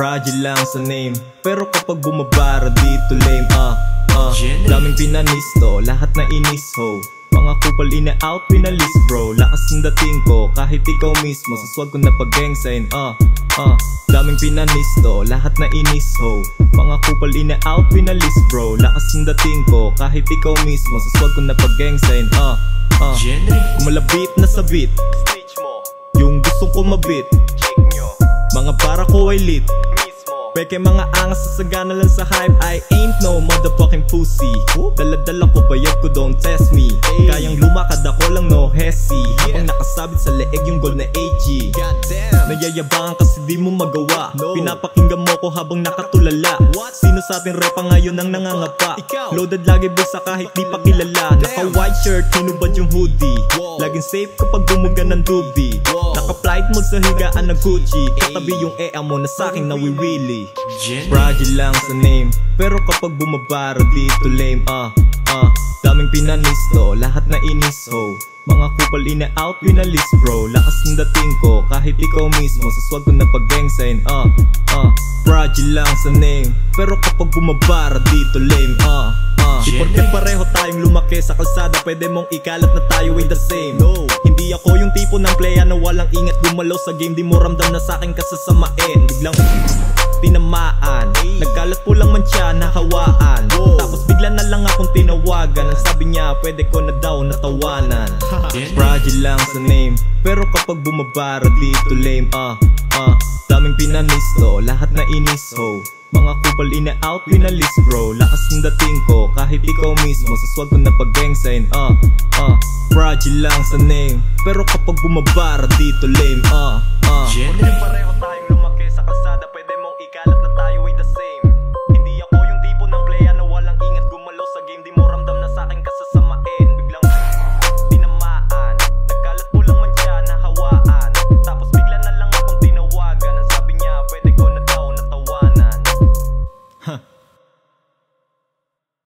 Fragile lang sa name, pero kapag bumabara dito lame. Daming pinanisto, lahat na inis ho. Mga kupal ina-out, pinalis bro. Lakas ng dating ko, kahit ikaw mismo sa swag ko na pag-gang sign. Daming pinanisto, lahat na inis ho. Mga kupal ina-out, pinalis bro. Lakas ng dating ko, kahit ikaw mismo sa swag ko na pag-gang sign. Kumalabit na sabit, yung gustong ko mabit. Mga para ko ay lit, peke mga angas sa sagana lang sa hype. I ain't no motherfucking pussy. Dala-dala ko bayad ko, don't test me. Kayang lumakad ako lang no hesi. Habang nakasabit sa leeg yung gold na AG. Nayayabangan kasi di mo magawa. Pinapakinggan mo ko habang nakatulala. Sino sa ating repa ngayon ang nangangapa? Loaded lagi bulsa kahit di pa kilala. Naka white shirt, hinubad yung hoodie. Laging safe kapag bumuga ng dubi. Naka flight mode sa higaan ng Gucci. Katabi yung ea mo na saking nawiwili. Fragile lang sa name, pero kapag bumabara dito lame. Daming pinanisto, lahat na inis ho. Mga kupal ina-out, pinalis bro. Lakas ng dating ko, kahit ikaw mismo sa swag ko na pag-gang sign. Fragile lang sa name, pero kapag bumabara dito lame. Di porke pareho tayong lumaki sa kalsada, pwede mong ikalat na tayo ay the same. Hindi ako yung tipo ng playa na walang ingat. Gumalaw sa game, di mo ramdam na sa'kin kasasamain. Biglang tinamaan, nagkalat po lang man siya, nahawaan. Tapos bigla na lang akong tinawagan. Ang sabi niya, pwede ko na daw natawanan. Fragile lang sa name, pero kapag bumabara dito lame. Daming pinanisto, lahat na inis ho. Mga kupal ina-out, pinalis bro. Lakas ng dating ko, kahit ikaw mismo sa swag ko na pag-gang sign. Fragile lang sa name, pero kapag bumabara dito lame.